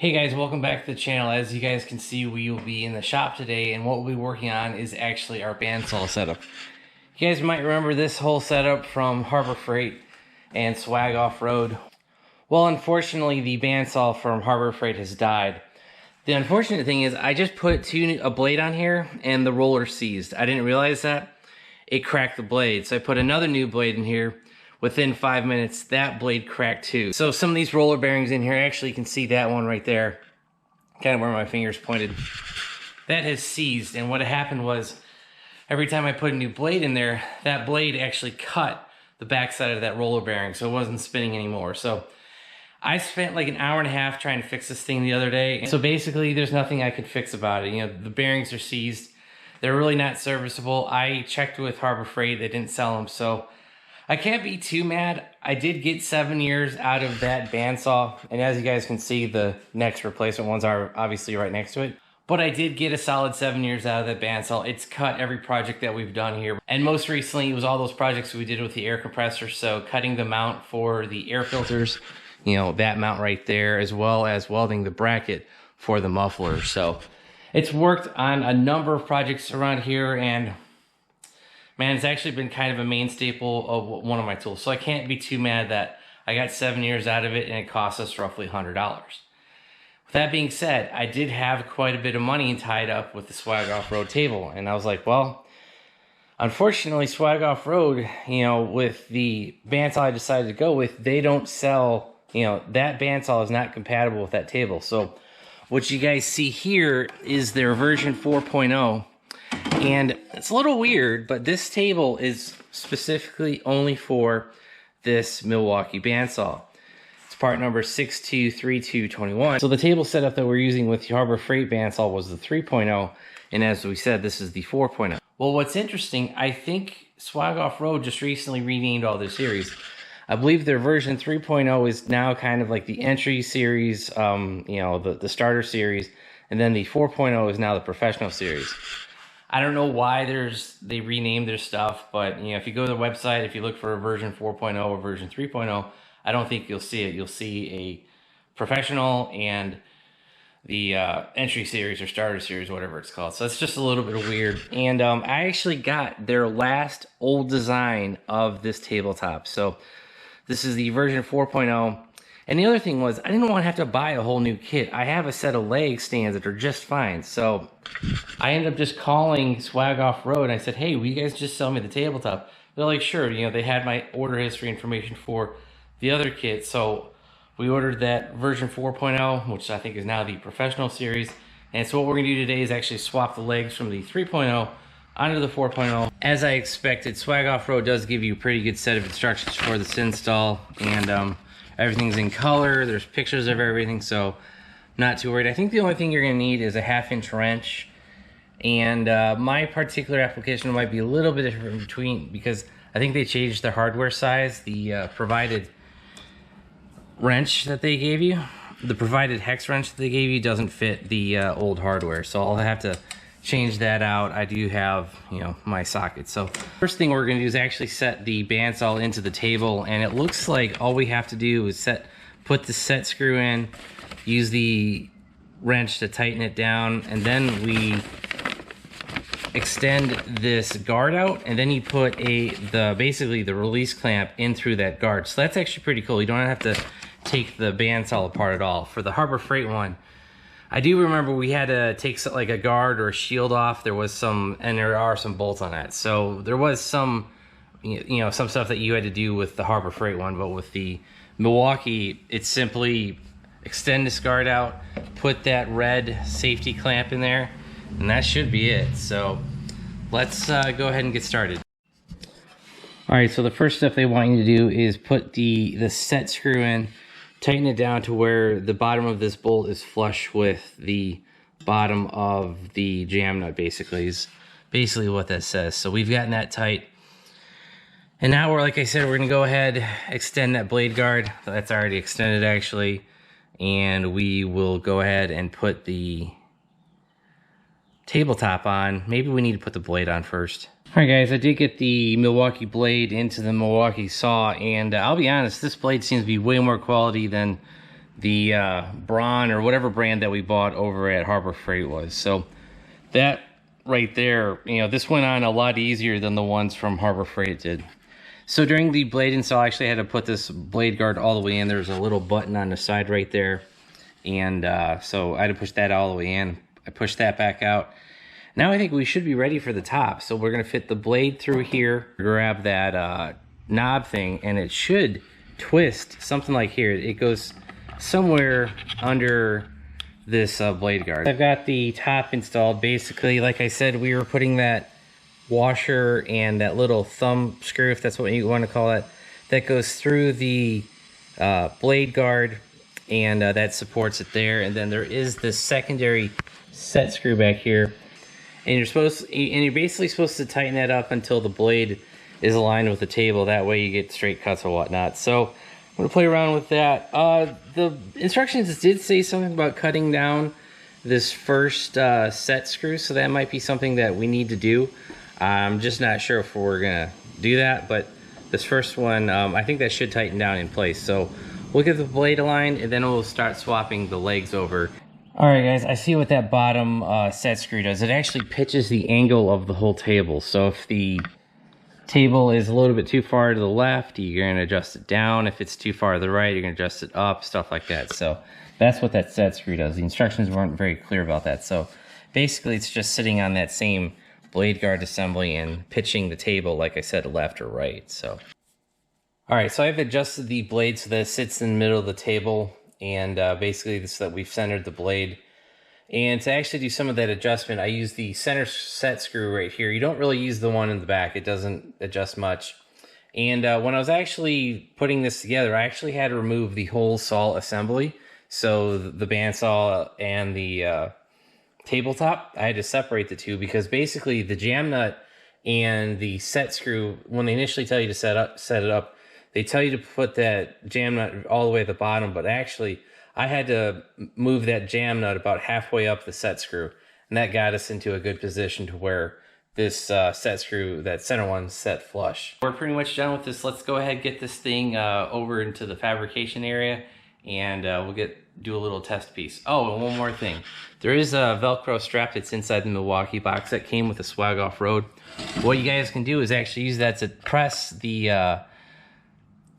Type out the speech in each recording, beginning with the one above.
Hey guys, welcome back to the channel. As you guys can see, we will be in the shop today, and what we'll be working on is actually our bandsaw setup. You guys might remember this whole setup from Harbor Freight and Swag Offroad. Well, unfortunately, the bandsaw from Harbor Freight has died. The unfortunate thing is I just put a blade on here and the roller seized. I didn't realize that. It cracked the blade, so I put another new blade in here. Within 5 minutes, that blade cracked too. So some of these roller bearings in here, actually you can see that one right there, kind of where my finger's pointed. That has seized, and what happened was, every time I put a new blade in there, that blade actually cut the backside of that roller bearing, so it wasn't spinning anymore. So I spent like an hour and a half trying to fix this thing the other day. So basically, there's nothing I could fix about it. You know, the bearings are seized. They're really not serviceable. I checked with Harbor Freight, they didn't sell them, so I can't be too mad. I did get 7 years out of that bandsaw, and as you guys can see, the next replacement ones are obviously right next to it. But I did get a solid 7 years out of that bandsaw. It's cut every project that we've done here. And most recently, it was all those projects we did with the air compressor. So cutting the mount for the air filters, you know, that mount right there, as well as welding the bracket for the muffler. So it's worked on a number of projects around here, and man, it's actually been kind of a main staple of one of my tools. So I can't be too mad that I got 7 years out of it and it cost us roughly $100. With that being said, I did have quite a bit of money tied up with the Swag Offroad table. And I was like, well, unfortunately, Swag Offroad, you know, with the bandsaw I decided to go with, they don't sell, you know, that bandsaw is not compatible with that table. So what you guys see here is their version 4.0. And it's a little weird, but this table is specifically only for this Milwaukee Bandsaw. It's part number 623221. So the table setup that we're using with the Harbor Freight Bandsaw was the 3.0, and as we said, this is the 4.0. Well, what's interesting, I think Swag Offroad just recently renamed all their series. I believe their version 3.0 is now kind of like the entry series, you know, the starter series, and then the 4.0 is now the professional series. I don't know why they renamed their stuff, but you know, if you go to the website, if you look for a version 4.0 or version 3.0, I don't think you'll see it. You'll see a professional and the entry series or starter series, whatever it's called. So it's just a little bit weird. And I actually got their last old design of this tabletop. So this is the version 4.0. And the other thing was, I didn't want to have to buy a whole new kit. I have a set of leg stands that are just fine. So I ended up just calling Swag Offroad, and I said, hey, will you guys just sell me the tabletop? They're like, sure. You know, they had my order history information for the other kit. So we ordered that version 4.0, which I think is now the professional series. And so what we're going to do today is actually swap the legs from the 3.0 onto the 4.0. As I expected, Swag Offroad does give you a pretty good set of instructions for this install. And everything's in color. There's pictures of everything, so not too worried. I think the only thing you're going to need is a 1/2-inch wrench. And my particular application might be a little bit different in between because I think they changed the hardware size. The provided wrench that they gave you, the provided hex wrench that they gave you doesn't fit the old hardware. So I'll have to change that out. I do have, you know, my socket. So first thing we're going to do is actually set the bandsaw into the table, and it looks like all we have to do is put the set screw in, use the wrench to tighten it down, and then we extend this guard out, and then you put basically the release clamp in through that guard. So that's actually pretty cool. You don't have to take the bandsaw apart at all. For the Harbor Freight one, I do remember we had to take like a guard or a shield off. There was some, and there are some bolts on that. So there was some, you know, some stuff that you had to do with the Harbor Freight one, but with the Milwaukee, it's simply extend this guard out, put that red safety clamp in there, and that should be it. So let's go ahead and get started. All right, so the first step they want you to do is put the set screw in, tighten it down to where the bottom of this bolt is flush with the bottom of the jam nut, basically, is basically what that says. So we've gotten that tight. And now we're, like I said, we're gonna go ahead, extend that blade guard. That's already extended actually. And we will go ahead and put the tabletop on. Maybe we need to put the blade on first. All right, guys, I did get the Milwaukee blade into the Milwaukee saw, and I'll be honest, this blade seems to be way more quality than the Braun or whatever brand that we bought over at Harbor Freight was. So that right there, you know, this went on a lot easier than the ones from Harbor Freight did. So during the blade install, I actually had to put this blade guard all the way in. There's a little button on the side right there. And so I had to push that all the way in. I pushed that back out. Now I think we should be ready for the top. So we're gonna fit the blade through here, grab that knob thing, and it should twist something like here. It goes somewhere under this blade guard. I've got the top installed. Basically, like I said, we were putting that washer and that little thumb screw, if that's what you want to call it, that goes through the blade guard, and that supports it there. And then there is this secondary set screw back here, and you're basically supposed to tighten that up until the blade is aligned with the table. That way you get straight cuts or whatnot. So I'm gonna play around with that. The instructions did say something about cutting down this first set screw, so that might be something that we need to do. I'm just not sure if we're gonna do that, but this first one, I think that should tighten down in place. So we'll get the blade aligned, and then we'll start swapping the legs over. All right, guys, I see what that bottom set screw does. It actually pitches the angle of the whole table. So if the table is a little bit too far to the left, you're gonna adjust it down. If it's too far to the right, you're gonna adjust it up, stuff like that. So that's what that set screw does. The instructions weren't very clear about that. So basically it's just sitting on that same blade guard assembly and pitching the table, like I said, left or right. So all right, so I've adjusted the blade so that it sits in the middle of the table, and basically so that we've centered the blade. And to actually do some of that adjustment, I use the center set screw right here. You don't really use the one in the back. It doesn't adjust much. And when I was actually putting this together, I actually had to remove the whole saw assembly. So the bandsaw and the tabletop, I had to separate the two, because basically the jam nut and the set screw, when they initially tell you to set it up, they tell you to put that jam nut all the way at the bottom, but actually I had to move that jam nut about halfway up the set screw, and that got us into a good position to where this set screw, that center one, set flush. We're pretty much done with this. Let's go ahead and get this thing over into the fabrication area, and we'll do a little test piece. Oh, and one more thing. There is a Velcro strap that's inside the Milwaukee box that came with the Swag Offroad. What you guys can do is actually use that to press the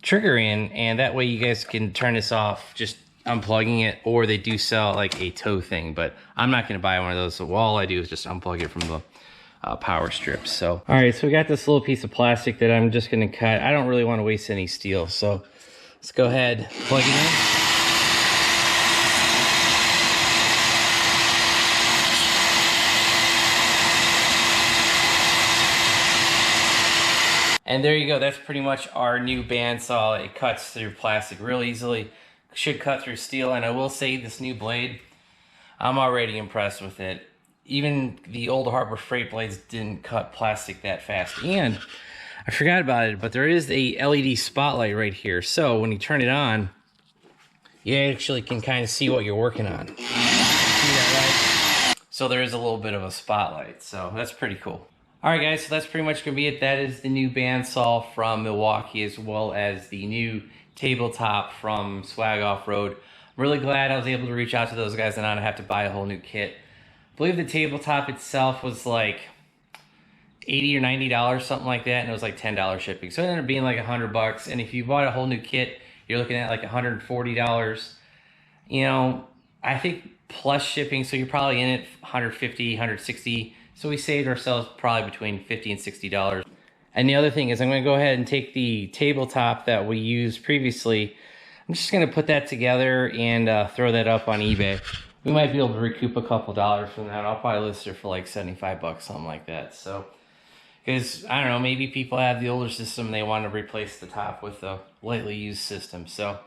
trigger in, and that way you guys can turn this off just unplugging it, or they do sell like a toe thing, but I'm not going to buy one of those, so all I do is just unplug it from the power strips. So all right, so we got this little piece of plastic that I'm just going to cut. I don't really want to waste any steel, so let's go ahead, plug it in. And there you go. That's pretty much our new bandsaw. It cuts through plastic real easily. Should cut through steel. And I will say, this new blade, I'm already impressed with it. Even the old Harbor Freight blades didn't cut plastic that fast. And I forgot about it, but there is a LED spotlight right here. So when you turn it on, you actually can kind of see what you're working on. See that, right? So there is a little bit of a spotlight. So that's pretty cool. All right, guys, so that's pretty much going to be it. That is the new bandsaw from Milwaukee, as well as the new tabletop from Swag Offroad. I'm really glad I was able to reach out to those guys and not have to buy a whole new kit. I believe the tabletop itself was like $80 or $90, something like that, and it was like $10 shipping. So it ended up being like $100. And if you bought a whole new kit, you're looking at like $140. You know, I think plus shipping, so you're probably in it $150, $160. So we saved ourselves probably between $50 and $60. And the other thing is, I'm going to go ahead and take the tabletop that we used previously. I'm just going to put that together and throw that up on eBay. We might be able to recoup a couple dollars from that. I'll probably list it for like 75 bucks, something like that. So, because I don't know, maybe people have the older system and they want to replace the top with a lightly used system. So,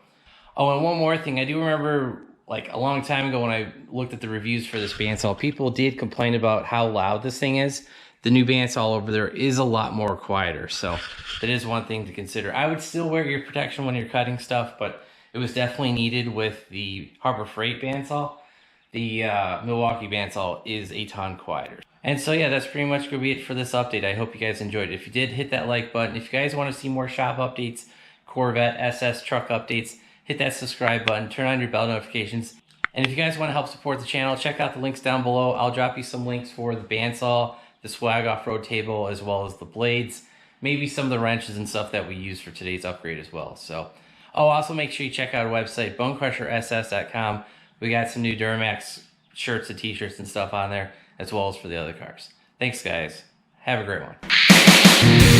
oh, and one more thing. I do remember, like a long time ago when I looked at the reviews for this bandsaw, people did complain about how loud this thing is. The new bandsaw over there is a lot more quieter, so that is one thing to consider. I would still wear ear protection when you're cutting stuff, but it was definitely needed with the Harbor Freight bandsaw. The Milwaukee bandsaw is a ton quieter. And so yeah, that's pretty much going to be it for this update. I hope you guys enjoyed it. If you did, hit that like button. If you guys want to see more shop updates, Corvette, SS truck updates, hit that subscribe button, turn on your bell notifications. And if you guys want to help support the channel, check out the links down below. I'll drop you some links for the bandsaw, the Swag Offroad table, as well as the blades, maybe some of the wrenches and stuff that we use for today's upgrade as well. So, also make sure you check out our website, BonecrrusherSS.com. We got some new Duramax shirts and t-shirts and stuff on there, as well as for the other cars. Thanks, guys. Have a great one.